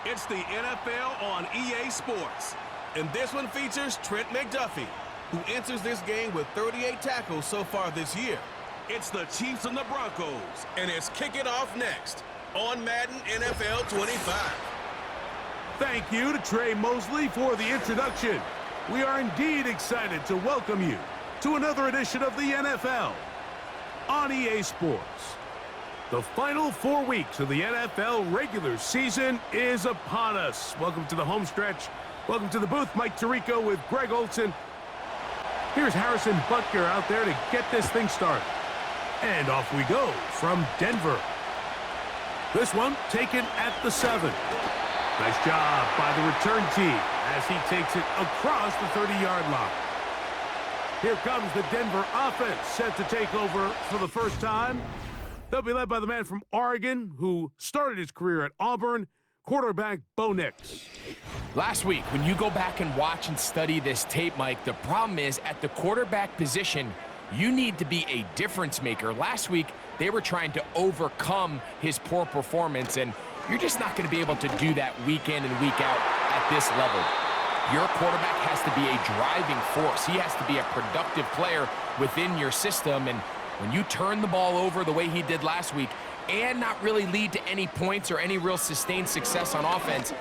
It's the NFL on EA Sports. And this one features Trent McDuffie, who enters this game with 38 tackles so far this year. It's the Chiefs and the Broncos, and it's Kick It Off next on Madden NFL 25. Thank you to Trey Mosley for the introduction. We are indeed excited to welcome you to another edition of the NFL on EA Sports. The final 4 weeks of the NFL regular season is upon us. Welcome to the home stretch. Welcome to the booth. Mike Tirico with Greg Olson. Here's Harrison Butker out there to get this thing started. And off we go from Denver. This one taken at the 7. Nice job by the return team as he takes it across the 30-yard line. Here comes the Denver offense set to take over for the first time. They'll be led by the man from Oregon who started his career at Auburn, quarterback Bo Nix. Last week, when you go back and watch and study this tape, Mike, the problem is at the quarterback position, you need to be a difference maker. Last week, they were trying to overcome his poor performance, and you're just not going to be able to do that week in and week out at this level. Your quarterback has to be a driving force. He has to be a productive player within your system, and when you turn the ball over the way he did last week and not really lead to any points or any real sustained success on offense,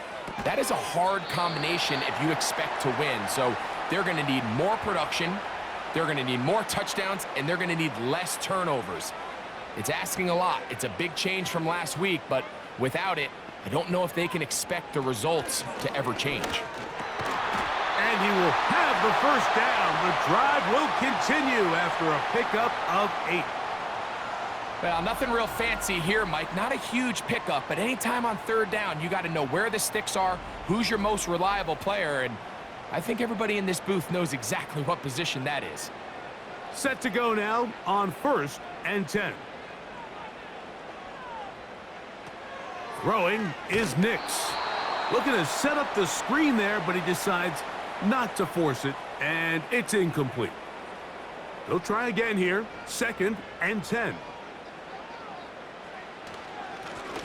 that is a hard combination if you expect to win. So they're going to need more production, they're going to need more touchdowns, and they're going to need less turnovers. It's asking a lot. It's a big change from last week, but without it, I don't know if they can expect the results to ever change. And he will have the first down. The drive will continue after a pickup of 8. Well, nothing real fancy here, Mike. Not a huge pickup, but anytime on third down, you got to know where the sticks are, who's your most reliable player, and I think everybody in this booth knows exactly what position that is. Set to go now on 1st and 10. Throwing is Nix. Looking to set up the screen there, but he decides not to force it, and it's incomplete. They'll try again here, 2nd and 10.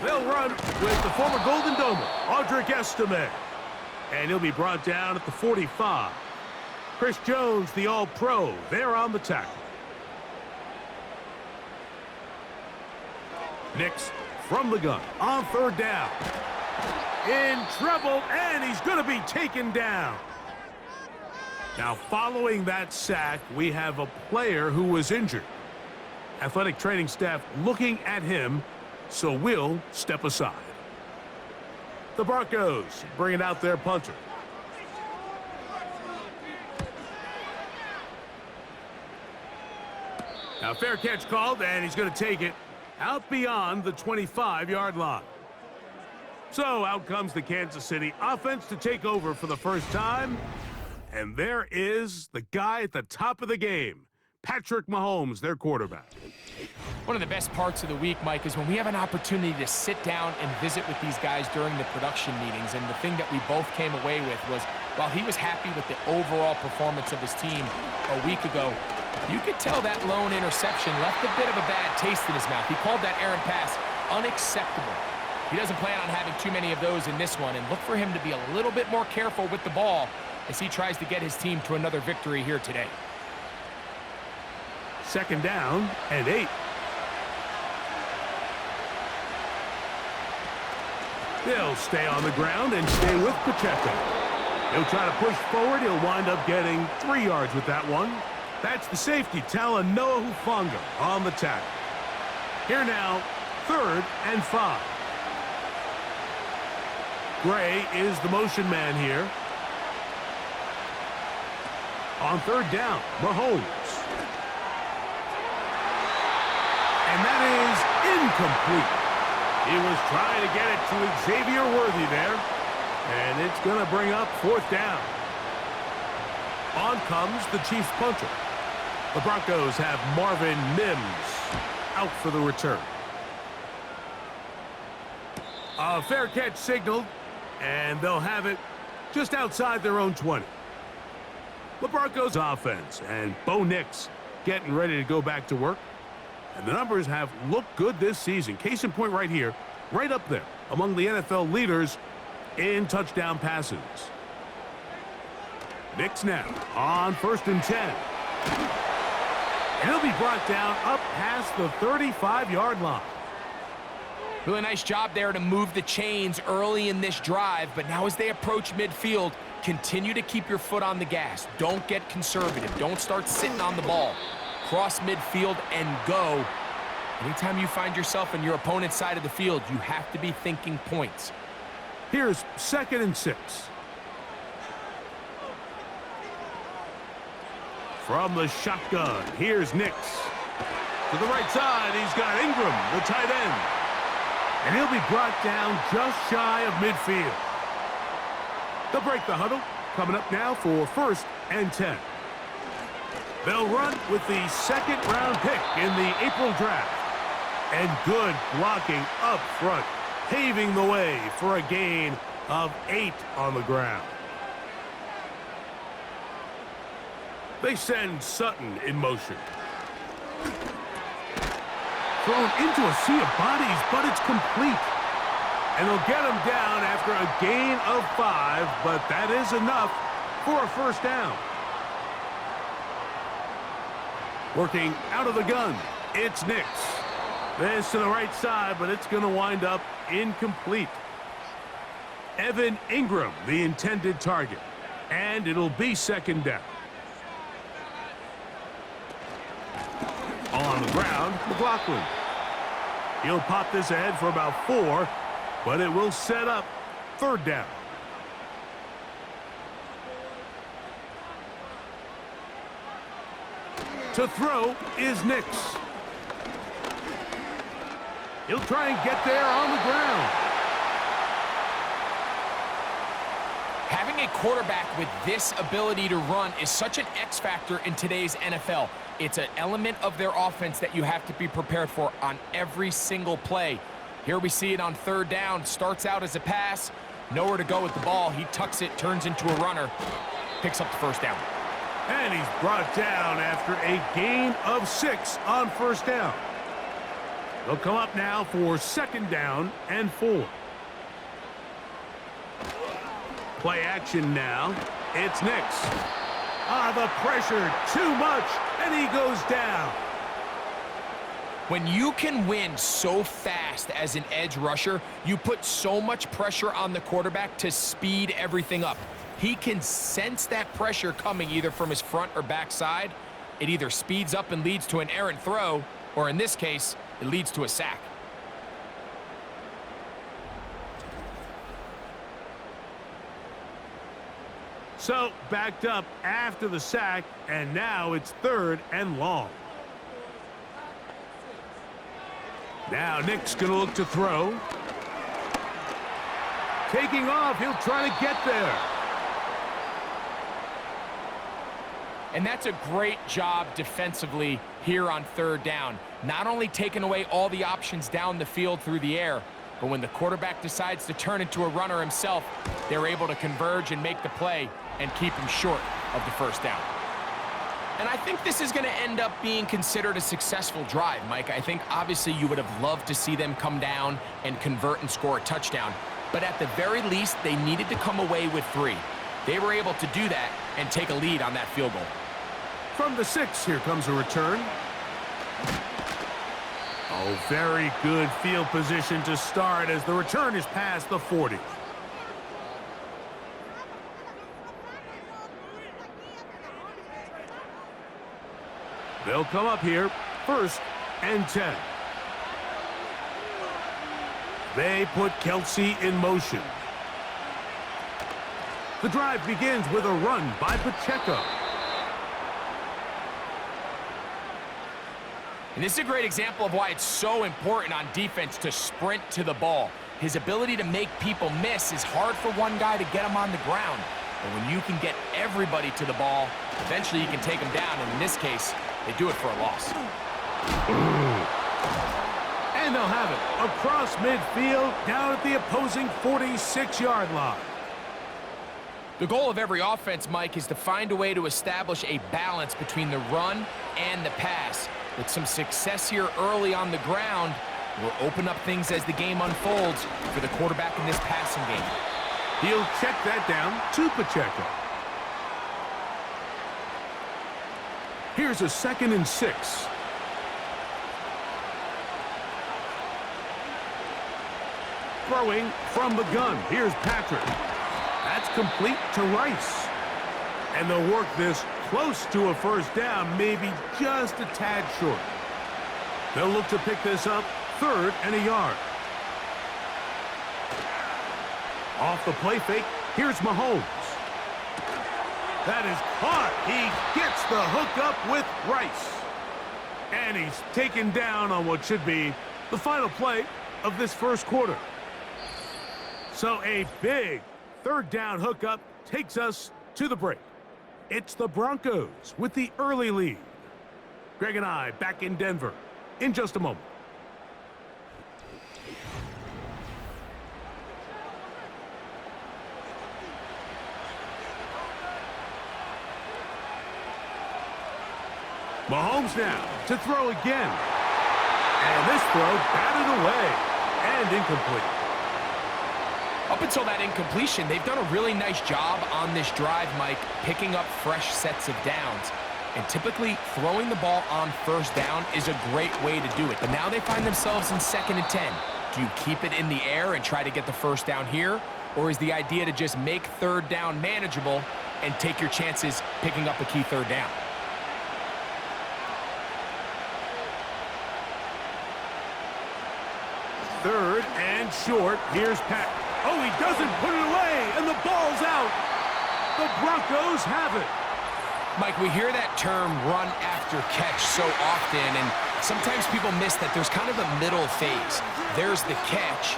They'll run with the former Golden Domer, Audric Estime. And he'll be brought down at the 45. Chris Jones, the All-Pro, there on the tackle. Nix from the gun on 3rd down. In trouble, and he's going to be taken down. Now, following that sack, we have a player who was injured. Athletic training staff looking at him, so we'll step aside. The Broncos bringing out their punter. Now, fair catch called, and he's going to take it out beyond the 25-yard line. So out comes the Kansas City offense to take over for the first time. And there is the guy at the top of the game, Patrick Mahomes, their quarterback. One of the best parts of the week, Mike, is when we have an opportunity to sit down and visit with these guys during the production meetings. And the thing that we both came away with was, while he was happy with the overall performance of his team a week ago, you could tell that lone interception left a bit of a bad taste in his mouth. He called that errant pass unacceptable. He doesn't plan on having too many of those in this one, and look for him to be a little bit more careful with the ball as he tries to get his team to another victory here today. 2nd down and 8. They'll stay on the ground and stay with Pacheco. He'll try to push forward. He'll wind up getting 3 yards with that one. That's the safety, Talanoa Hufanga, on the tackle. Here now, 3rd and 5. Gray is the motion man here. On 3rd down, Mahomes. And that is incomplete. He was trying to get it to Xavier Worthy there. And it's going to bring up 4th down. On comes the Chiefs punter. The Broncos have Marvin Mims out for the return. A fair catch signaled, and they'll have it just outside their own 20. The Broncos offense and Bo Nix getting ready to go back to work. And the numbers have looked good this season. Case in point right here, right up there among the NFL leaders in touchdown passes. Nix now on 1st and 10. And he'll be brought down up past the 35-yard line. Really nice job there to move the chains early in this drive, but now as they approach midfield, continue to keep your foot on the gas. Don't get conservative. Don't start sitting on the ball. Cross midfield and go. Anytime you find yourself on your opponent's side of the field, you have to be thinking points. Here's 2nd and 6. From the shotgun, here's Nix. To the right side, he's got Ingram, the tight end. And he'll be brought down just shy of midfield. They'll break the huddle. Coming up now for 1st and 10. They'll run with the 2nd-round pick in the April draft. And good blocking up front, paving the way for a gain of 8 on the ground. They send Sutton in motion. Thrown into a sea of bodies, but it's complete. And they'll get him down after a gain of 5, but that is enough for a 1st down. Working out of the gun, it's Nix. This to the right side, but it's going to wind up incomplete. Evan Ingram, the intended target. And it'll be 2nd down. On the ground, McLaughlin. He'll pop this ahead for about 4, but it will set up 3rd down. To throw is Nix. He'll try and get there on the ground. Having a quarterback with this ability to run is such an X factor in today's NFL. It's an element of their offense that you have to be prepared for on every single play. Here we see it on 3rd down. Starts out as a pass. Nowhere to go with the ball. He tucks it, turns into a runner. Picks up the 1st down. And he's brought down after a gain of 6 on 1st down. They'll come up now for 2nd down and 4. Play action now. It's Nix. The pressure, too much, and he goes down. When you can win so fast as an edge rusher, you put so much pressure on the quarterback to speed everything up. He can sense that pressure coming either from his front or back side. It either speeds up and leads to an errant throw, or in this case, it leads to a sack. So, backed up after the sack, and now it's 3rd and long. Now Nick's going to look to throw. Taking off, he'll try to get there. And that's a great job defensively here on 3rd down. Not only taking away all the options down the field through the air, but when the quarterback decides to turn into a runner himself, they're able to converge and make the play and keep him short of the 1st down. And I think this is going to end up being considered a successful drive, Mike. I think obviously you would have loved to see them come down and convert and score a touchdown. But at the very least, they needed to come away with 3. They were able to do that and take a lead on that field goal. From the 6, here comes a return. Oh, very good field position to start as the return is past the 40. They'll come up here, 1st and 10. They put Kelsey in motion. The drive begins with a run by Pacheco. And this is a great example of why it's so important on defense to sprint to the ball. His ability to make people miss is hard for one guy to get him on the ground. But when you can get everybody to the ball, eventually you can take them down. And in this case, they do it for a loss. And they'll have it across midfield down at the opposing 46-yard line. The goal of every offense, Mike, is to find a way to establish a balance between the run and the pass. With some success here early on the ground, will open up things as the game unfolds for the quarterback in this passing game. He'll check that down to Pacheco. Here's a 2nd and 6. Throwing from the gun. Here's Patrick. That's complete to Rice. And they'll work this close to a first down, maybe just a tad short. They'll look to pick this up 3rd and a yard. Off the play fake, here's Mahomes. That is caught. He gets the hook up with Rice. And he's taken down on what should be the final play of this first quarter. So a big 3rd down hookup takes us to the break. It's the Broncos with the early lead. Greg and I back in Denver in just a moment. Mahomes now to throw again. And this throw batted away and incomplete. Up until that incompletion, they've done a really nice job on this drive, Mike, picking up fresh sets of downs. And typically, throwing the ball on first down is a great way to do it. But now they find themselves in 2nd and 10. Do you keep it in the air and try to get the first down here? Or is the idea to just make 3rd down manageable and take your chances picking up a key 3rd down? 3rd and short. Here's Pat. Oh, he doesn't put it away, and the ball's out. The Broncos have it. Mike, we hear that term run after catch so often, and sometimes people miss that there's kind of a middle phase. There's the catch,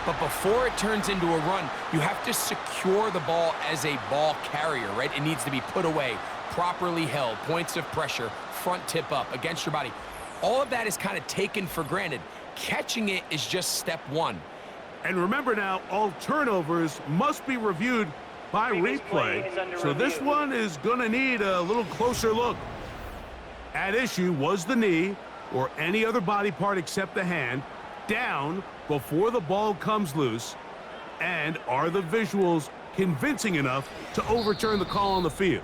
but before it turns into a run, you have to secure the ball as a ball carrier, right? It needs to be put away, properly held, points of pressure, front tip up against your body. All of that is kind of taken for granted. Catching it is just step 1. And remember now, all turnovers must be reviewed by replay. So this one is going to need a little closer look. At issue was the knee or any other body part except the hand down before the ball comes loose. And are the visuals convincing enough to overturn the call on the field?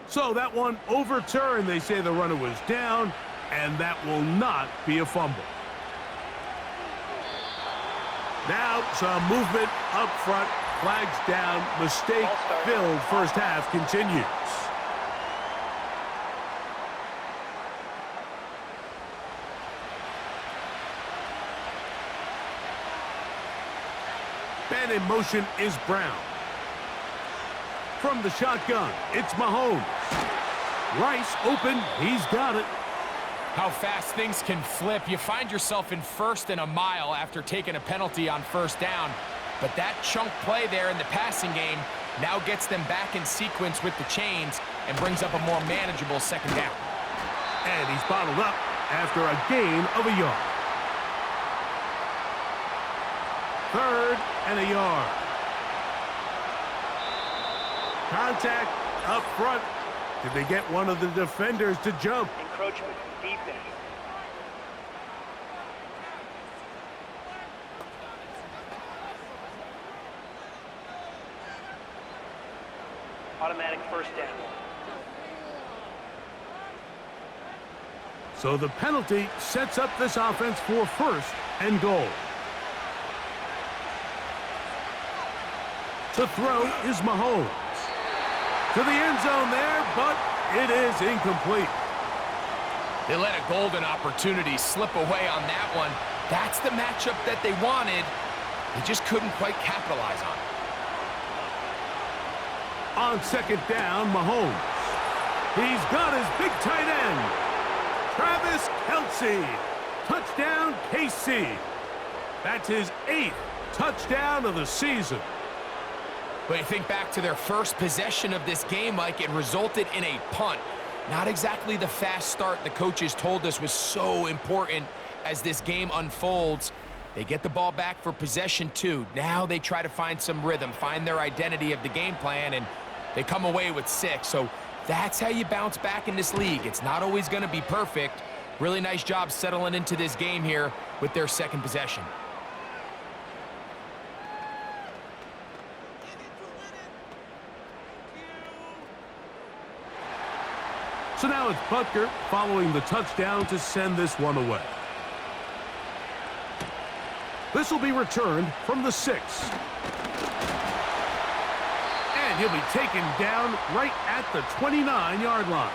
So that one overturned. They say the runner was down, and that will not be a fumble. Now some movement up front, flags down, mistake-filled first half continues. And in motion is Brown. From the shotgun, it's Mahomes. Rice open, he's got it. How fast things can flip. You find yourself in 1st and a mile after taking a penalty on first down. But that chunk play there in the passing game now gets them back in sequence with the chains and brings up a more manageable 2nd down. And he's bottled up after a gain of a yard. 3rd and a yard. Contact up front. Did they get one of the defenders to jump? Encroachment, defense. Automatic first down. So the penalty sets up this offense for 1st and goal. To throw is Mahomes. To the end zone there, but it is incomplete. They let a golden opportunity slip away on that one. That's the matchup that they wanted. They just couldn't quite capitalize on it. On 2nd down, Mahomes. He's got his big tight end. Travis Kelce. Touchdown, KC. That's his 8th touchdown of the season. But you think back to their first possession of this game, Mike, it resulted in a punt. Not exactly the fast start the coaches told us was so important as this game unfolds. They get the ball back for possession 2. Now they try to find some rhythm, find their identity of the game plan, and they come away with 6. So that's how you bounce back in this league. It's not always going to be perfect. Really nice job settling into this game here with their 2nd possession. So now it's Butker following the touchdown to send this one away. This will be returned from the 6. And he'll be taken down right at the 29-yard line.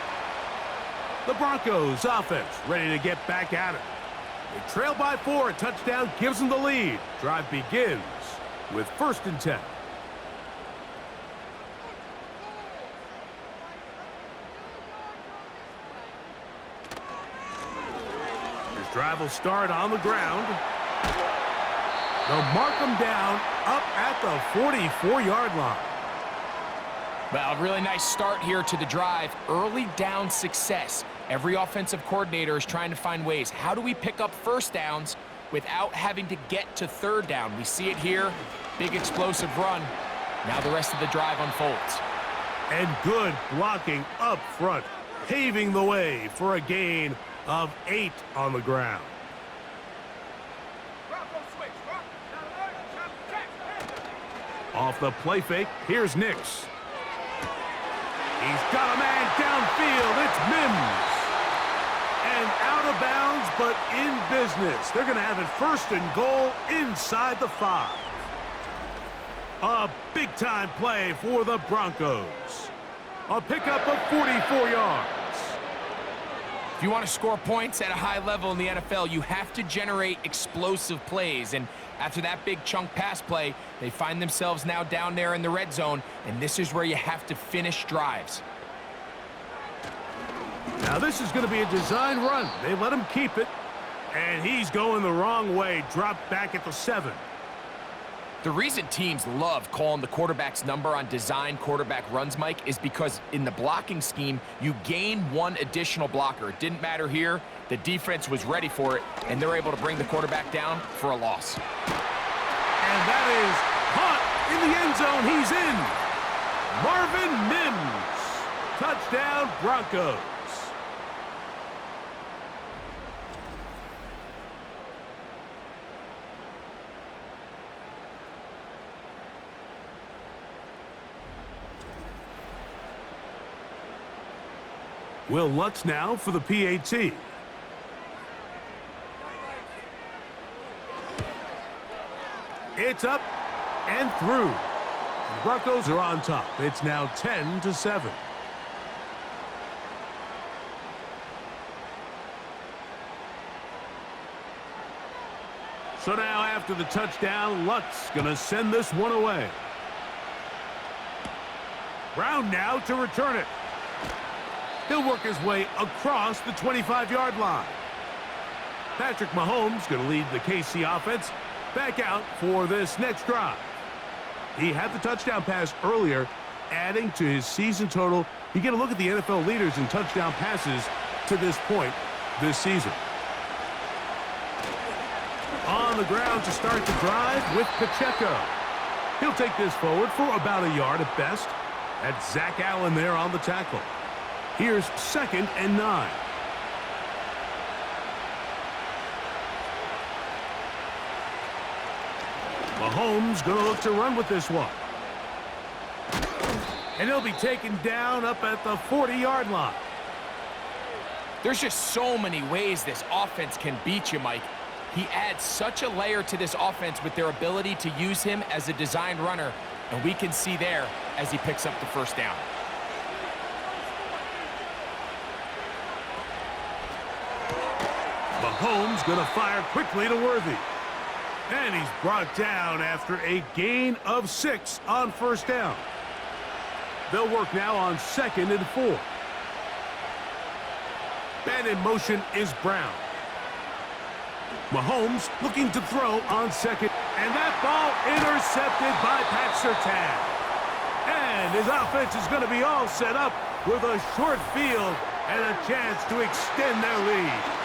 The Broncos offense ready to get back at it. They trail by 4. A touchdown gives them the lead. Drive begins with 1st and 10. This drive will start on the ground. They'll mark them down up at the 44-yard line. Well, really nice start here to the drive. Early down success. Every offensive coordinator is trying to find ways. How do we pick up 1st downs without having to get to 3rd down? We see it here. Big explosive run. Now the rest of the drive unfolds. And good blocking up front, paving the way for a gain of 8 on the ground. Off the play fake, here's Nix. He's got a man downfield. It's Mims. And out of bounds, but in business. They're going to have it 1st and goal inside the 5. A big-time play for the Broncos. A pickup of 44 yards. If you want to score points at a high level in the NFL, you have to generate explosive plays. And after that big chunk pass play, they find themselves now down there in the red zone, and this is where you have to finish drives. Now this is going to be a design run. They let him keep it, and he's going the wrong way. Dropped back at the 7. The reason teams love calling the quarterback's number on design quarterback runs, Mike, is because in the blocking scheme, you gain 1 additional blocker. It didn't matter here. The defense was ready for it, and they're able to bring the quarterback down for a loss. And that is caught in the end zone. He's in. Marvin Mims. Touchdown, Broncos. Will Lutz now for the PAT. It's up and through. The Broncos are on top. It's now 10-7. So now after the touchdown, Lutz going to send this one away. Brown now to return it. He'll work his way across the 25-yard line. Patrick Mahomes going to lead the KC offense back out for this next drive. He had the touchdown pass earlier, adding to his season total. You get a look at the NFL leaders in touchdown passes to this point this season. On the ground to start the drive with Pacheco. He'll take this forward for about a yard at best. That's Zach Allen there on the tackle. Here's 2nd and 9. Mahomes going to look to run with this one. And he'll be taken down up at the 40-yard line. There's just so many ways this offense can beat you, Mike. He adds such a layer to this offense with their ability to use him as a design runner, and we can see there as he picks up the 1st down. Mahomes going to fire quickly to Worthy. And he's brought down after a gain of 6 on 1st down. They'll work now on 2nd and 4. And in motion is Brown. Mahomes looking to throw on 2nd. And that ball intercepted by Pat Surtain. And his offense is going to be all set up with a short field and a chance to extend their lead.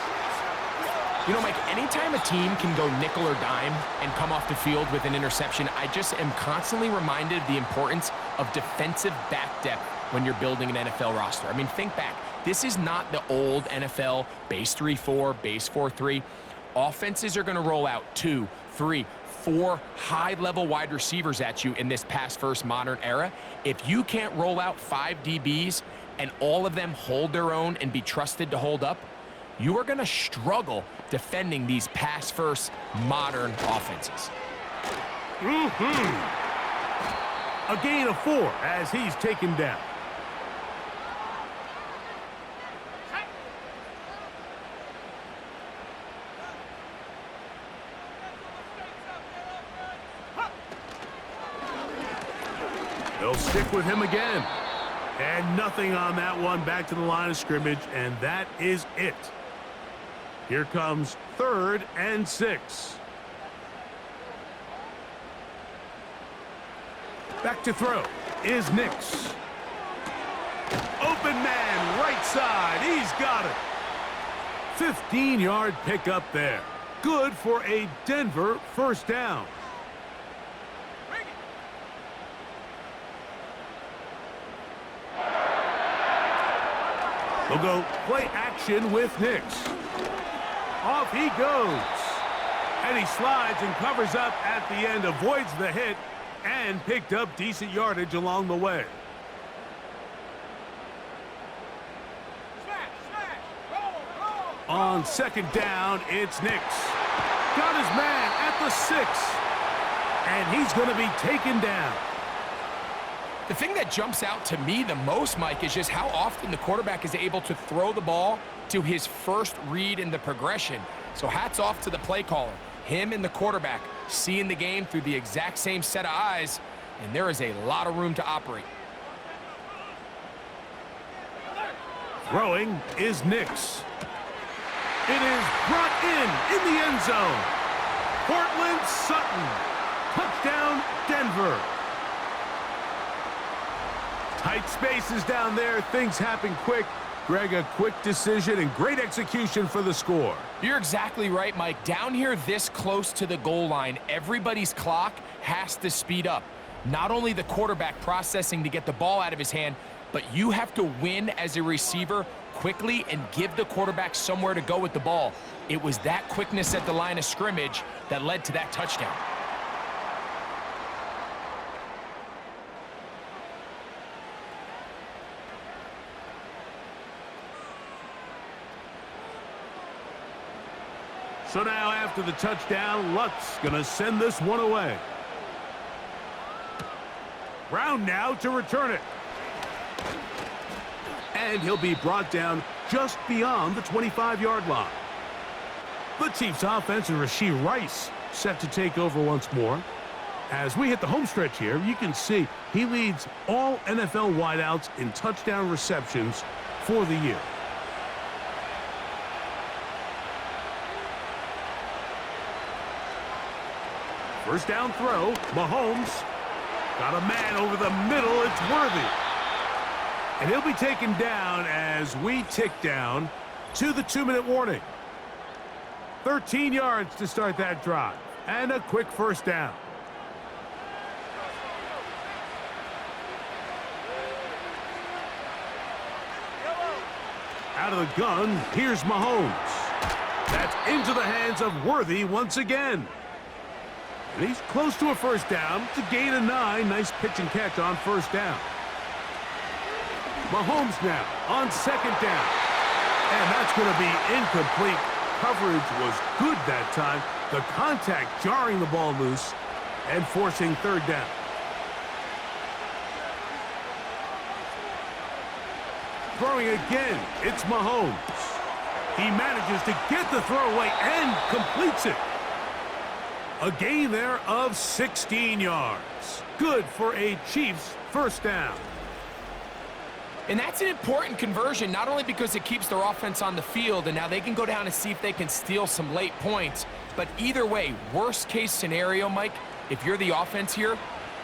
You know, Mike, anytime a team can go nickel or dime and come off the field with an interception, I just am constantly reminded of the importance of defensive back depth when you're building an NFL roster. I mean, think back. This is not the old NFL base 3-4, base 4-3. Offenses are going to roll out 2, 3, 4 high-level wide receivers at you in this pass-first modern era. If you can't roll out 5 DBs, and all of them hold their own and be trusted to hold up, you are going to struggle defending these pass-first modern offenses. A gain of 4 as he's taken down. They'll stick with him again. And nothing on that one. Back to the line of scrimmage, and that is it. Here comes 3rd and 6. Back to throw is Nix. Open man, right side. He's got it. 15-yard pickup there. Good for a Denver first down. They'll go play action with Nix. Off he goes. And he slides and covers up at the end, avoids the hit, and picked up decent yardage along the way. On 2nd down, it's Nix. Got his man at the 6. And he's going to be taken down. The thing that jumps out to me the most, Mike, is just how often the quarterback is able to throw the ball to his first read in the progression. So hats off to the play caller. Him and the quarterback seeing the game through the exact same set of eyes, and there is a lot of room to operate. Throwing is Nix. It is brought in the end zone. Cortland Sutton. Touchdown, Denver. Tight spaces down there. Things happen quick. Greg, a quick decision and great execution for the score. You're exactly right, Mike. Down here this close to the goal line, everybody's clock has to speed up. Not only the quarterback processing to get the ball out of his hand, but you have to win as a receiver quickly and give the quarterback somewhere to go with the ball. It was that quickness at the line of scrimmage that led to that touchdown. So now after the touchdown, Lutt's going to send this one away. Brown now to return it. And he'll be brought down just beyond the 25-yard line. The Chiefs offense and Rashee Rice set to take over once more. As we hit the home stretch here, you can see he leads all NFL wideouts in touchdown receptions for the year. First down throw, Mahomes. Got a man over the middle, it's Worthy. And he'll be taken down as we tick down to the 2-minute warning. 13 yards to start that drive, and a quick first down. Out of the gun, here's Mahomes. That's into the hands of Worthy once again. And he's close to a first down. It's a gain of 9. Nice pitch and catch on first down. Mahomes now on 2nd down. And that's going to be incomplete. Coverage was good that time. The contact jarring the ball loose and forcing 3rd down. Throwing again, it's Mahomes. He manages to get the throw away and completes it. A gain there of 16 yards. Good for a Chiefs first down. And that's an important conversion, not only because it keeps their offense on the field, and now they can go down and see if they can steal some late points, but either way, worst case scenario, Mike, if you're the offense here,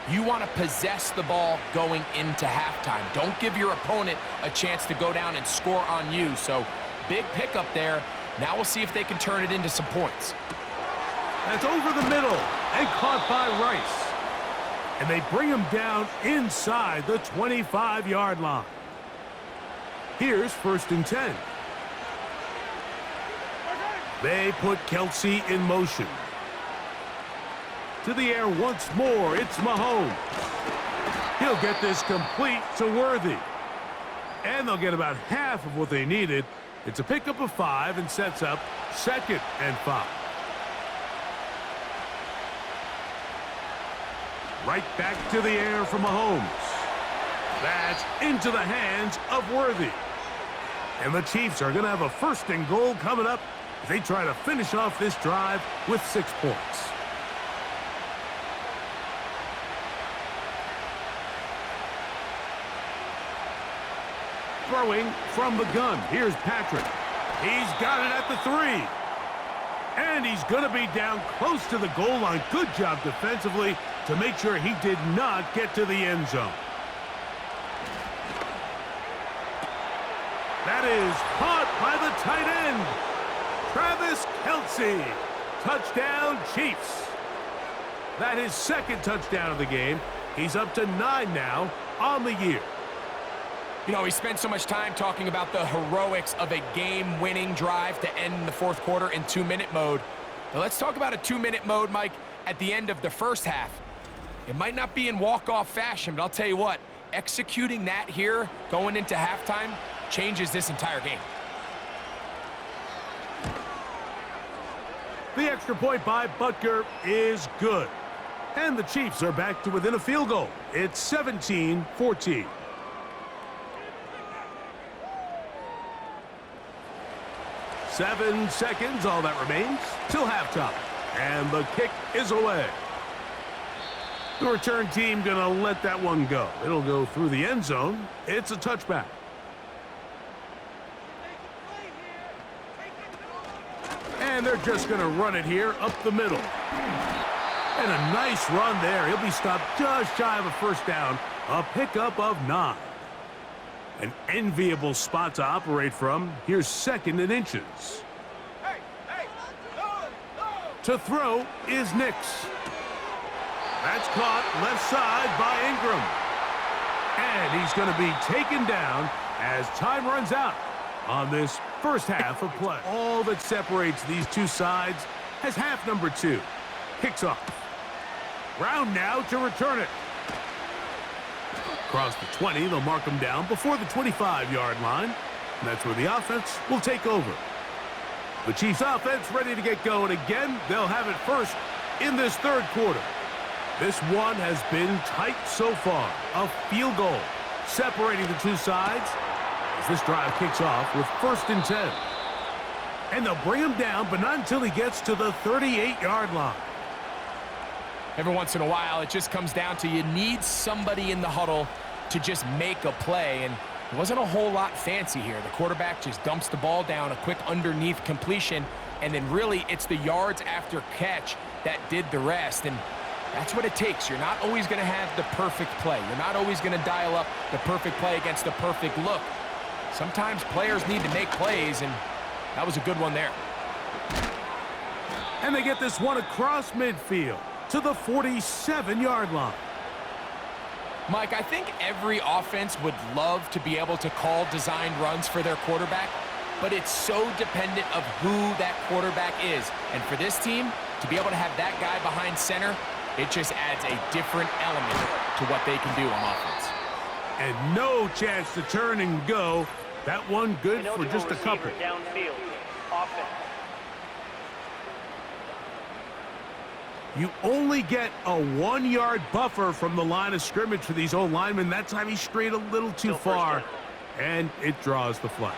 you want to possess the ball going into halftime. Don't give your opponent a chance to go down and score on you. So big pickup there. Now we'll see if they can turn it into some points. That's over the middle and caught by Rice. And they bring him down inside the 25-yard line. Here's 1st and 10. They put Kelsey in motion. To the air once more, it's Mahomes. He'll get this complete to Worthy. And they'll get about half of what they needed. It's a pickup of 5 and sets up 2nd and 5. Right back to the air from Mahomes. That's into the hands of Worthy. And the Chiefs are going to have a 1st and goal coming up as they try to finish off this drive with 6 points. Throwing from the gun. Here's Patrick. He's got it at the 3. And he's going to be down close to the goal line. Good job defensively to make sure he did not get to the end zone. That is caught by the tight end. Travis Kelce. Touchdown, Chiefs. That is 2nd touchdown of the game. He's up to 9 now on the year. You know, we spent so much time talking about the heroics of a game-winning drive to end in the 4th quarter in 2-minute mode. But let's talk about a 2-minute mode, Mike, at the end of the 1st half. It might not be in walk-off fashion, but I'll tell you what, executing that here going into halftime changes this entire game. The extra point by Butker is good. And the Chiefs are back to within a field goal. It's 17-14. Seven seconds, all that remains, till halftime. And the kick is away. The return team going to let that one go. It'll go through the end zone. It's a touchback. And they're just going to run it here up the middle. And a nice run there. He'll be stopped just shy of a 1st down. A pickup of 9. An enviable spot to operate from. Here's 2nd and inches. To throw is Nix. That's caught left side by Ingram. And he's going to be taken down as time runs out on this 1st half of play. All that separates these two sides has half number 2. Kicks off. Brown now to return it. Across the 20, they'll mark him down before the 25-yard line. And that's where the offense will take over. The Chiefs offense ready to get going again. They'll have it first in this 3rd quarter. This one has been tight so far. A field goal separating the two sides as this drive kicks off with 1st and 10. And they'll bring him down, but not until he gets to the 38-yard line. Every once in a while, it just comes down to you need somebody in the huddle to just make a play, and it wasn't a whole lot fancy here. The quarterback just dumps the ball down, a quick underneath completion, and then really it's the yards after catch that did the rest, and that's what it takes. You're not always going to have the perfect play. You're not always going to dial up the perfect play against the perfect look. Sometimes players need to make plays, and that was a good one there. And they get this one across midfield to the 47-yard line. Mike, I think every offense would love to be able to call designed runs for their quarterback, but it's so dependent of who that quarterback is. And for this team, to be able to have that guy behind center, it just adds a different element to what they can do on offense. And no chance to turn and go. That one good for just a couple. Downfield. Offense. You only get a 1-yard buffer from the line of scrimmage for these old linemen. That time he strayed a little too far, and it draws the flag.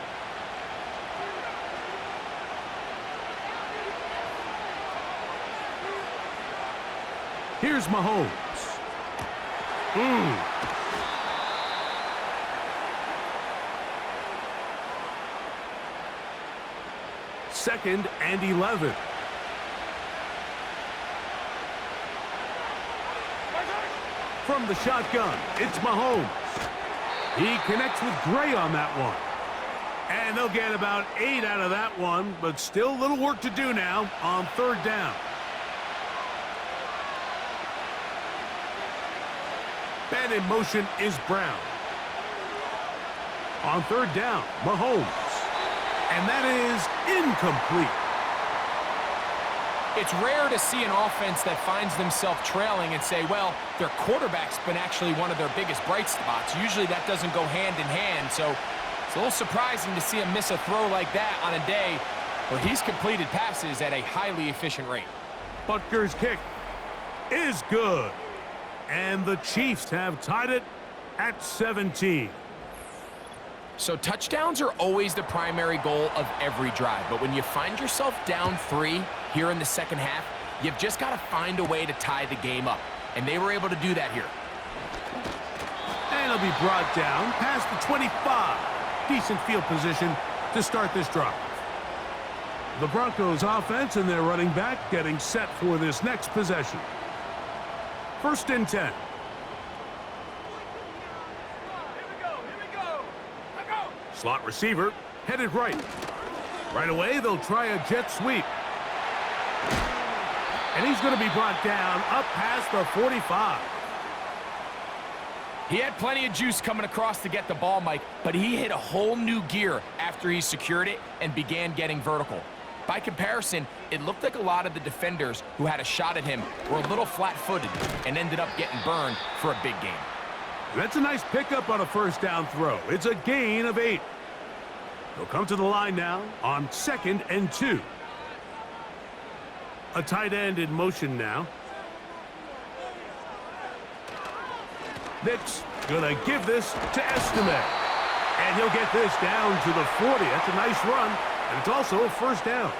Here's Mahomes. 2nd and 11. From the shotgun, it's Mahomes. He connects with Gray on that one. And they'll get about 8 out of that one, but still a little work to do now on 3rd down. And in motion is Brown. On 3rd down, Mahomes. And that is incomplete. It's rare to see an offense that finds themselves trailing and say, well, their quarterback's been actually one of their biggest bright spots. Usually that doesn't go hand in hand, so it's a little surprising to see him miss a throw like that on a day where he's completed passes at a highly efficient rate. Butker's kick is good. And the Chiefs have tied it at 17. So touchdowns are always the primary goal of every drive, but when you find yourself down 3 here in the second half, you've just got to find a way to tie the game up, and they were able to do that here. And it'll be brought down past the 25. Decent field position to start this drive. The Broncos offense and their running back getting set for this next possession. 1st and 10. Slot receiver headed right. Right away, they'll try a jet sweep. And he's going to be brought down up past the 45. He had plenty of juice coming across to get the ball, Mike, but he hit a whole new gear after he secured it and began getting vertical. By comparison, it looked like a lot of the defenders who had a shot at him were a little flat-footed and ended up getting burned for a big game. That's a nice pickup on a 1st down throw. It's a gain of 8. They'll come to the line now on 2nd and 2. A tight end in motion now. Nick's gonna give this to Estimate. And he'll get this down to the 40. That's a nice run, and it's also a 1st down.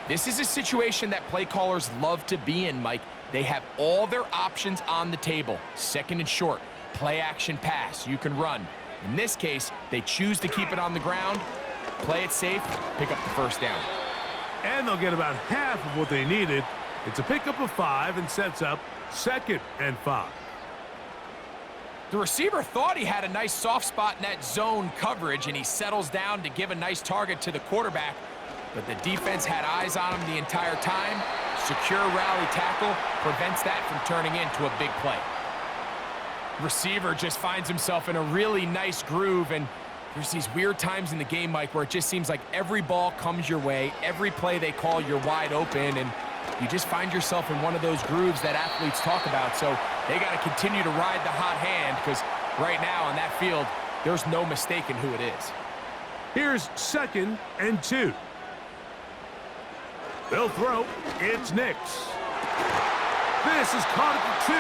This is a situation that play callers love to be in, Mike. They have all their options on the table. 2nd and short, play action pass, you can run. In this case, they choose to keep it on the ground, play it safe, pick up the 1st down. And they'll get about half of what they needed. It's a pickup of 5 and sets up 2nd and 5. The receiver thought he had a nice soft spot in that zone coverage, and he settles down to give a nice target to the quarterback, but the defense had eyes on him the entire time. Secure rally tackle prevents that from turning into a big play. Receiver just finds himself in a really nice groove, and there's these weird times in the game, Mike, where it just seems like every ball comes your way, every play they call, you're wide open, and you just find yourself in one of those grooves that athletes talk about. So they got to continue to ride the hot hand, because right now on that field, there's no mistaking who it is. Here's 2nd and 2. They'll throw. It's Nix. This is caught at the 2.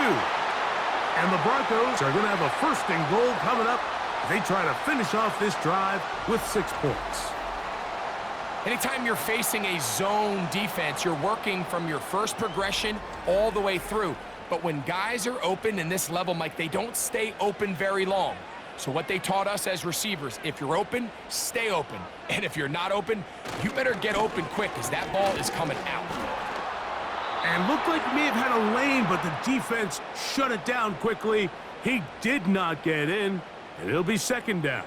And the Broncos are going to have a 1st and goal coming up. They try to finish off this drive with 6 points. Anytime you're facing a zone defense, you're working from your first progression all the way through. But when guys are open in this level, Mike, they don't stay open very long. So what they taught us as receivers, if you're open, stay open. And if you're not open, you better get open quick, because that ball is coming out. And looked like he may have had a lane, but the defense shut it down quickly. He did not get in, and it'll be 2nd down.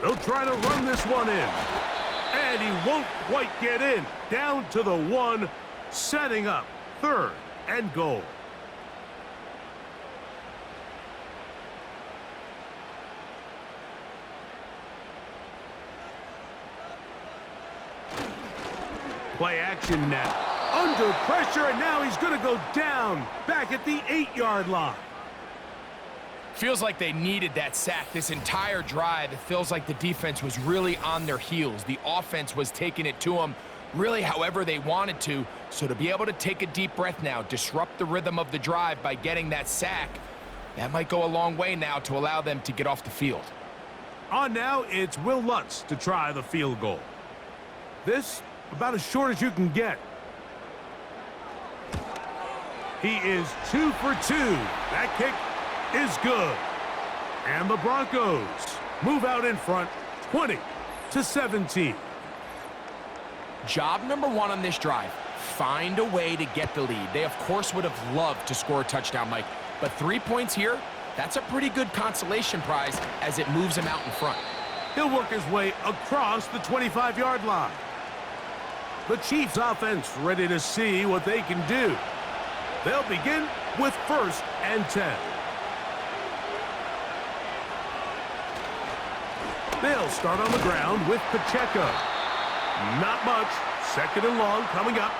They'll try to run this one in. And he won't quite get in. Down to the 1, setting up 3rd and goal. Play action now. Under pressure, and now he's going to go down back at the 8-yard line. Feels like they needed that sack this entire drive. It feels like the defense was really on their heels. The offense was taking it to them really however they wanted to. So to be able to take a deep breath now, disrupt the rhythm of the drive by getting that sack, that might go a long way now to allow them to get off the field. On now, it's Will Lutz to try the field goal. This, about as short as you can get. He is 2 for 2. That kick is good. And the Broncos move out in front, 20-17. Job number 1 on this drive, find a way to get the lead. They, of course, would have loved to score a touchdown, Mike, but 3 points here, that's a pretty good consolation prize as it moves him out in front. He'll work his way across the 25-yard line. The Chiefs offense ready to see what they can do. They'll begin with 1st and 10. They'll start on the ground with Pacheco. Not much. Second and long coming up.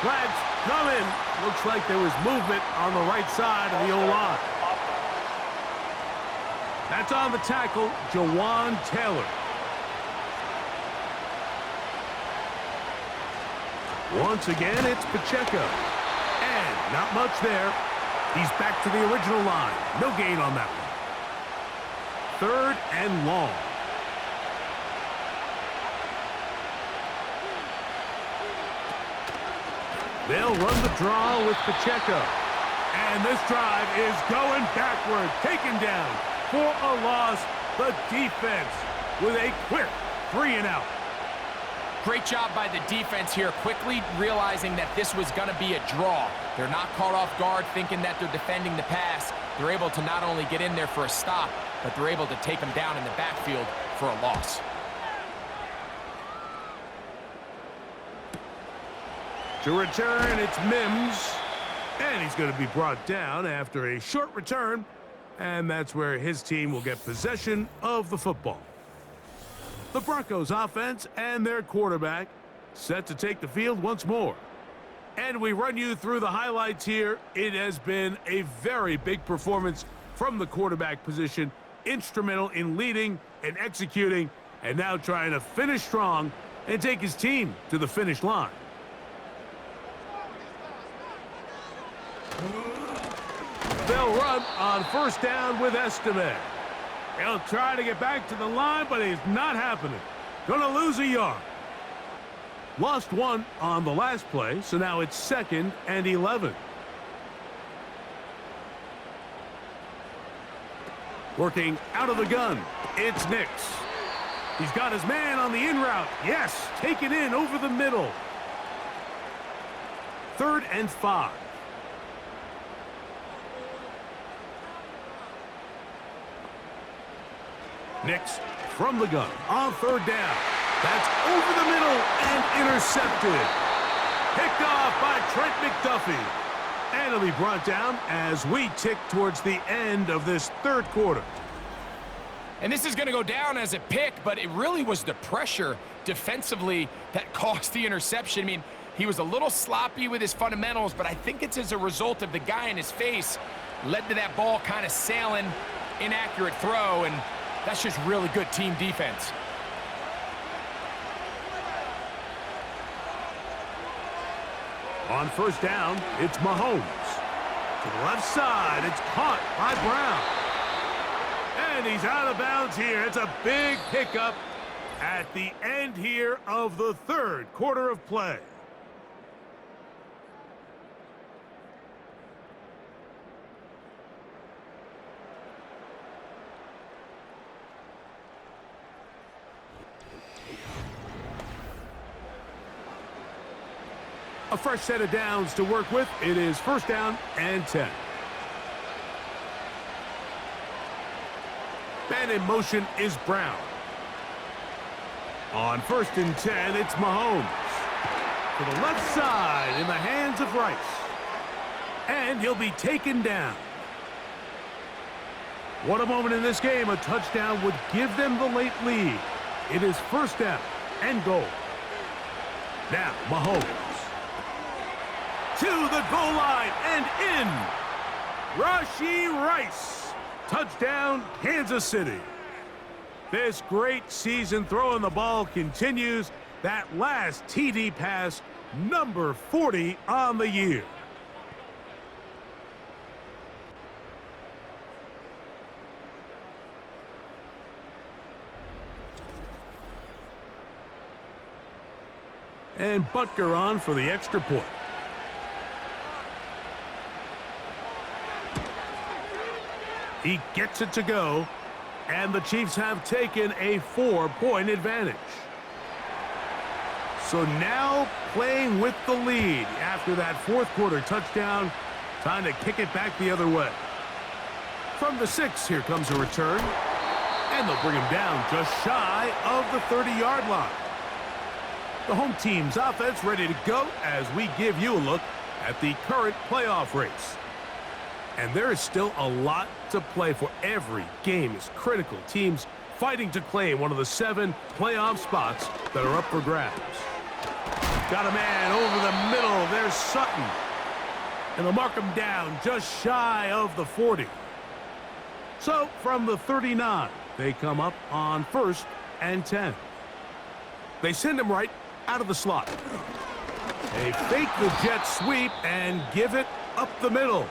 Flags coming. Looks like there was movement on the right side of the O-line. That's on the tackle, Jawan Taylor. Once again, it's Pacheco. And not much there. He's back to the original line. No gain on that one. Third and long. They'll run the draw with Pacheco. And this drive is going backward. Taken down for a loss. The defense with a quick 3-and-out. Great job by the defense here, quickly realizing that this was going to be a draw. They're not caught off guard thinking that they're defending the pass. They're able to not only get in there for a stop, but they're able to take them down in the backfield for a loss. To return, it's Mims. And he's going to be brought down after a short return. And that's where his team will get possession of the football. The Broncos offense and their quarterback set to take the field once more. And we run you through the highlights here. It has been a very big performance from the quarterback position. Instrumental in leading and executing, and now trying to finish strong and take his team to the finish line. They'll run on first down with Estime. He'll try to get back to the line, but it's not happening. Gonna lose a yard. Lost one on the last play, so now it's 2nd and 11. Working out of the gun, it's Nix. He's got his man on the in route. Yes, taken in over the middle. 3rd and 5. Nix from the gun on 3rd down. That's over the middle and intercepted. Picked off by Trent McDuffie. And it'll be brought down as we tick towards the end of this 3rd quarter. And this is going to go down as a pick, but it really was the pressure defensively that caused the interception. I mean, he was a little sloppy with his fundamentals, but I think it's as a result of the guy in his face led to that ball kind of sailing, inaccurate throw, and that's just really good team defense. On first down, it's Mahomes. To the left side, it's caught by Brown. And he's out of bounds here. It's a big pickup at the end here of the 3rd quarter of play. A fresh set of downs to work with. It is 1st down and 10. And in motion is Brown. On 1st and 10, it's Mahomes. To the left side in the hands of Rice. And he'll be taken down. What a moment in this game. A touchdown would give them the late lead. It is 1st down and goal. Now Mahomes. To the goal line and in. Rashee Rice. Touchdown, Kansas City. This great season throwing the ball continues. That last TD pass, number 40 on the year. And Butker on for the extra point. He gets it to go, and the Chiefs have taken a 4-point advantage. So now playing with the lead after that 4th quarter touchdown, trying to kick it back the other way. From the 6, here comes a return, and they'll bring him down just shy of the 30-yard line. The home team's offense ready to go as we give you a look at the current playoff race. And there is still a lot to play for. Every game is critical. Teams fighting to claim one of the 7 playoff spots that are up for grabs. Got a man over the middle. There's Sutton. And they'll mark him down just shy of the 40. So from the 39, they come up on 1st and 10. They send him right out of the slot. They fake the jet sweep and give it up the middle.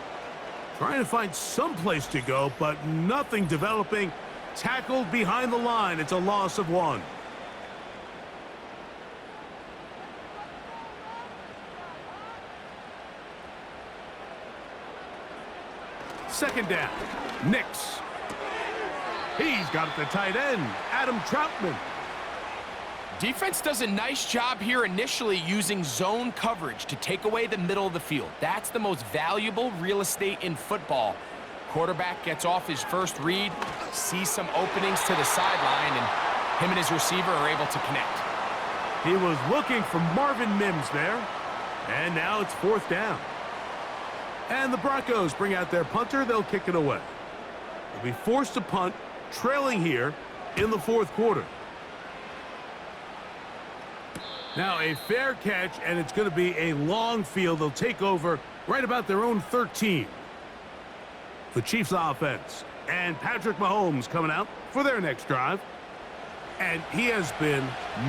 Trying to find some place to go, but nothing developing. Tackled behind the line. It's a loss of 1. Second down. Nix. He's got it to tight end. Adam Troutman. Defense does a nice job here initially using zone coverage to take away the middle of the field. That's the most valuable real estate in football. Quarterback gets off his first read, sees some openings to the sideline, and him and his receiver are able to connect. He was looking for Marvin Mims there, and now it's 4th down. And the Broncos bring out their punter. They'll kick it away. They'll be forced to punt, trailing here in the 4th quarter. Now a fair catch, and it's going to be a long field. They'll take over right about their own 13. The Chiefs offense and Patrick Mahomes coming out for their next drive. And he has been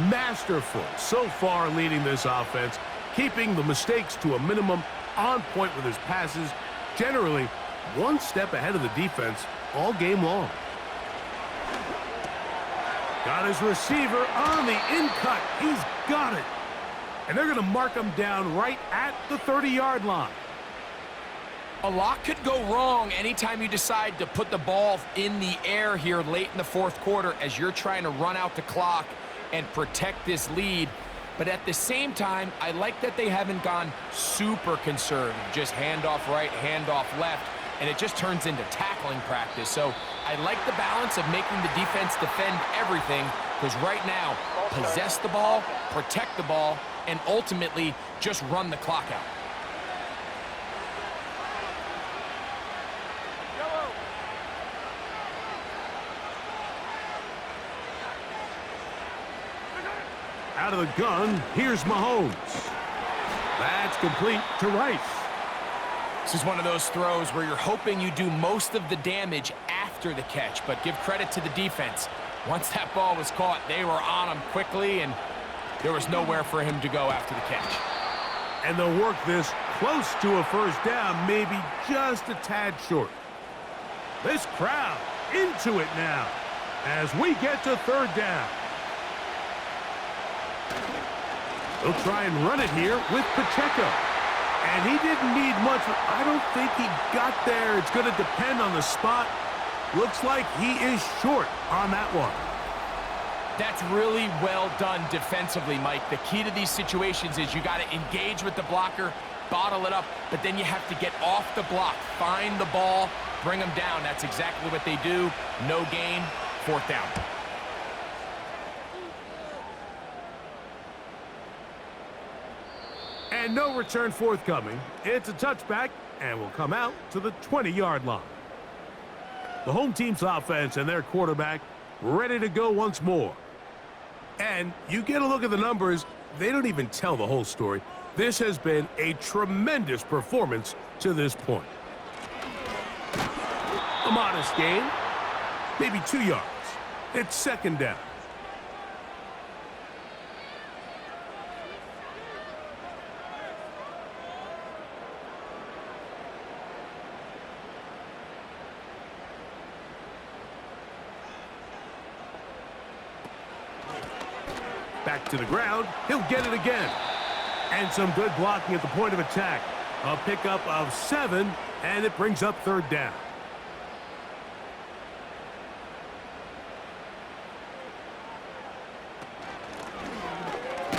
masterful so far leading this offense, keeping the mistakes to a minimum, on point with his passes, generally one step ahead of the defense all game long. Got his receiver on the in-cut. He's got it. And they're going to mark him down right at the 30-yard line. A lot could go wrong anytime you decide to put the ball in the air here late in the 4th quarter as you're trying to run out the clock and protect this lead. But at the same time, I like that they haven't gone super conservative. Just handoff right, handoff left, and it just turns into tackling practice. So I like the balance of making the defense defend everything, because right now, possess the ball, protect the ball, and ultimately just run the clock out. Out of the gun, here's Mahomes. That's complete to Rice. This is one of those throws where you're hoping you do most of the damage after the catch, but give credit to the defense. Once that ball was caught, they were on him quickly, and there was nowhere for him to go after the catch. And they'll work this close to a 1st down, maybe just a tad short. This crowd into it now as we get to 3rd down. They'll try and run it here with Pacheco. And he didn't need much. I don't think he got there. It's going to depend on the spot. Looks like he is short on that one. That's really well done defensively, Mike. The key to these situations is you got to engage with the blocker, bottle it up, but then you have to get off the block, find the ball, bring them down. That's exactly what they do. No gain, 4th down. And no return forthcoming. It's a touchback, and will come out to the 20-yard line. The home team's offense and their quarterback ready to go once more. And you get a look at the numbers, they don't even tell the whole story. This has been a tremendous performance to this point. A modest gain, maybe 2 yards. It's 2nd down. Back to the ground. He'll get it again. And some good blocking at the point of attack. A pickup of 7, and it brings up 3rd down.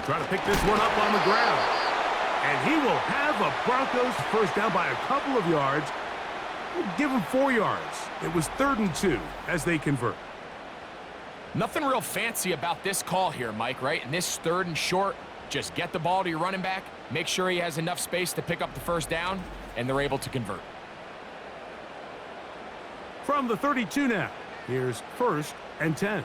Trying to pick this one up on the ground. And he will have a Broncos 1st down by a couple of yards. We'll give him 4 yards. It was 3rd and 2 as they convert. Nothing real fancy about this call here, Mike, right? And this 3rd and short, Just get the ball to your running back, make sure he has enough space to pick up the first down, and they're able to convert. From the 32 now, here's 1st and 10.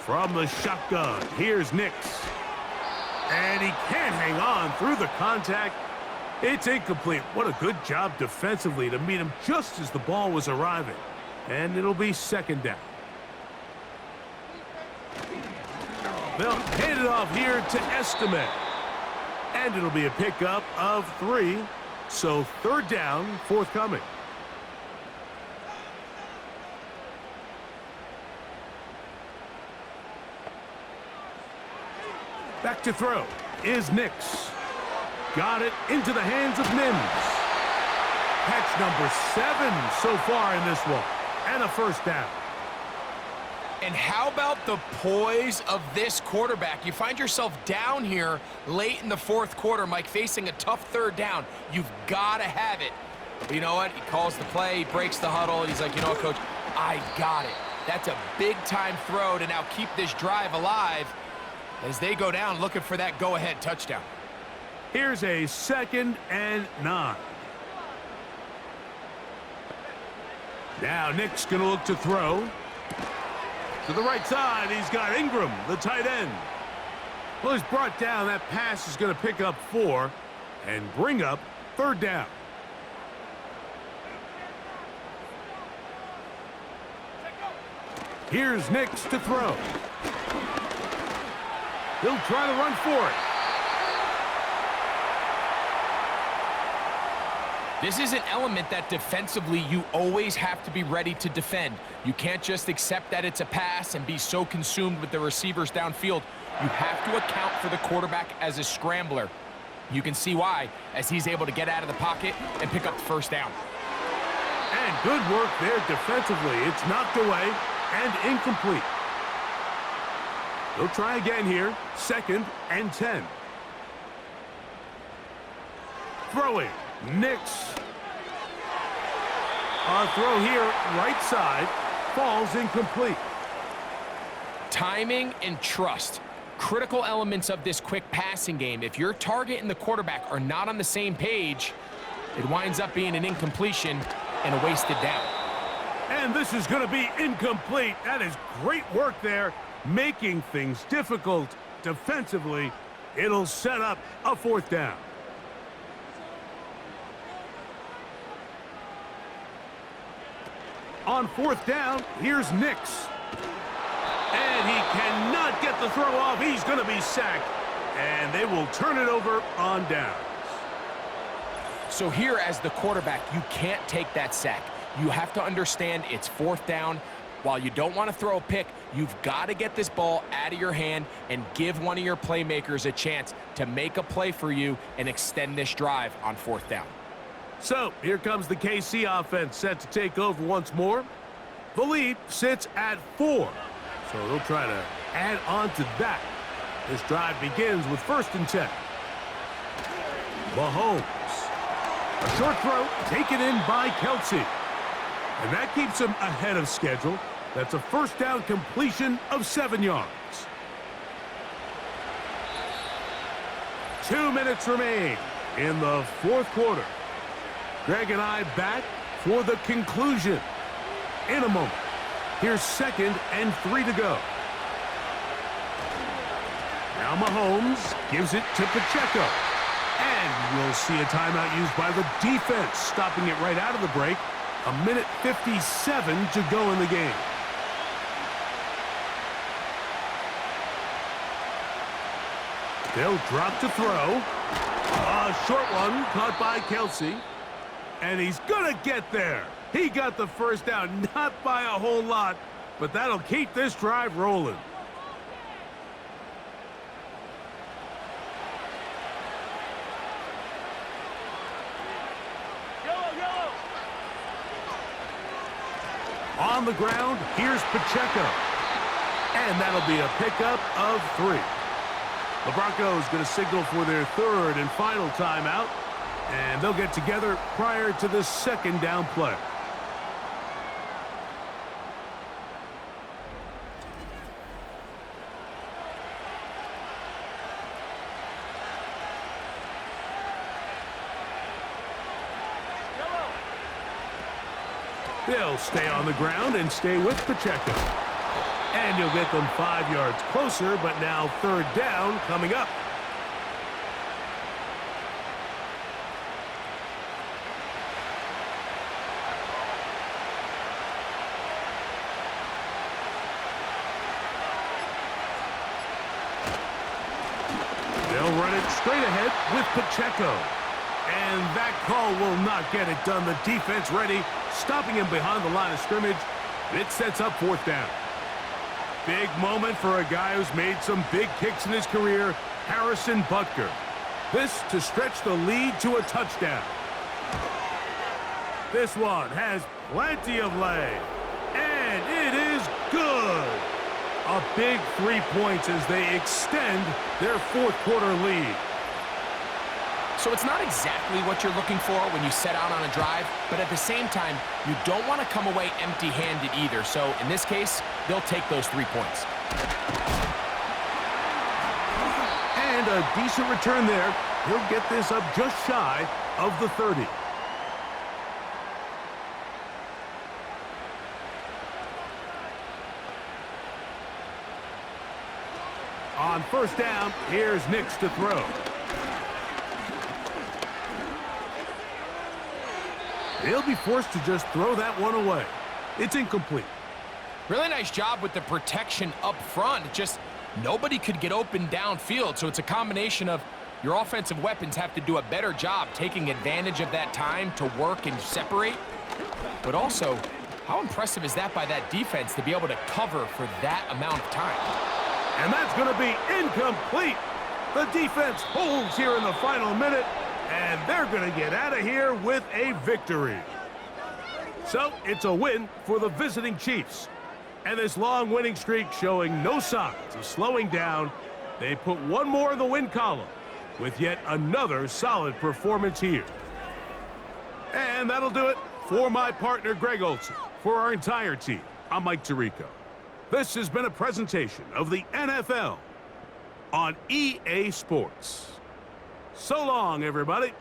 From the shotgun, here's Nix. And he can't hang on through the contact. It's incomplete. What a good job defensively to meet him just as the ball was arriving. And it'll be 2nd down. They'll hand it off here to Estimate. And it'll be a pickup of 3. So 3rd down, forthcoming. Back to throw is Nix. Got it into the hands of Mims. Catch number 7 so far in this one. And a 1st down. And how about the poise of this quarterback? You find yourself down here late in the 4th quarter, Mike, facing a tough 3rd down. You've got to have it. But you know what? He calls the play, he breaks the huddle, and he's like, you know what, Coach? I got it. That's a big-time throw to now keep this drive alive as they go down looking for that go-ahead touchdown. Here's a 2nd and 9. Now Nick's going to look to throw. To the right side, he's got Ingram, the tight end. Well, he's brought down. That pass is going to pick up 4 and bring up 3rd down. Here's Nix to throw. He'll try to run for it. This is an element that defensively you always have to be ready to defend. You can't just accept that it's a pass and be so consumed with the receivers downfield. You have to account for the quarterback as a scrambler. You can see why, as he's able to get out of the pocket and pick up the 1st down. And good work there defensively. It's knocked away and incomplete. They'll try again here. 2nd and 10. Throwing. Nix. A throw here, right side, falls incomplete. Timing and trust. Critical elements of this quick passing game. If your target and the quarterback are not on the same page, it winds up being an incompletion and a wasted down. And this is going to be incomplete. That is great work there, making things difficult defensively. It'll set up a 4th down. On 4th down, here's Nix. And he cannot get the throw off. He's going to be sacked. And they will turn it over on downs. So here as the quarterback, you can't take that sack. You have to understand it's 4th down. While you don't want to throw a pick, you've got to get this ball out of your hand and give one of your playmakers a chance to make a play for you and extend this drive on 4th down. So here comes the KC offense set to take over once more. The lead sits at 4. So they'll try to add on to that. This drive begins with 1st and 10. Mahomes. A short throw taken in by Kelsey. And that keeps him ahead of schedule. That's a 1st down completion of 7 yards. 2 minutes remain in the 4th quarter. Greg and I back for the conclusion in a moment. Here's 2nd and 3 to go. Now Mahomes gives it to Pacheco. And we'll see a timeout used by the defense, stopping it right out of the break. 1:57 to go in the game. They'll drop to throw. A short one caught by Kelsey. And he's going to get there. He got the 1st down, not by a whole lot, but that'll keep this drive rolling. On the ground, here's Pacheco. And that'll be a pickup of 3. The Broncos going to signal for their 3rd and final timeout. And they'll get together prior to the 2nd down play. They'll stay on the ground and stay with Pacheco. And he'll get them 5 yards closer, but now third down coming up. They'll run it straight ahead with Pacheco. And that call will not get it done. The defense ready, stopping him behind the line of scrimmage. It sets up fourth down. Big moment for a guy who's made some big kicks in his career, Harrison Butker. This to stretch the lead to a touchdown. This one has plenty of leg. And it is good. A big 3 points as they extend their fourth quarter lead. So it's not exactly what you're looking for when you set out on a drive, but at the same time, you don't want to come away empty-handed either. So in this case, they'll take those 3 points. And a decent return there. He'll get this up just shy of the 30. On first down, here's Nix to throw. He'll be forced to just throw that one away. It's incomplete. Really nice job with the protection up front. Just nobody could get open downfield, so it's a combination of your offensive weapons have to do a better job taking advantage of that time to work and separate. But also, how impressive is that by that defense to be able to cover for that amount of time? And that's going to be incomplete. The defense holds here in the final minute, and they're going to get out of here with a victory. So it's a win for the visiting Chiefs. And this long winning streak showing no signs of slowing down. They put one more in the win column with yet another solid performance here. And that'll do it for my partner, Greg Olson. For our entire team, I'm Mike Tirico. This has been a presentation of the NFL on EA Sports. So long, everybody.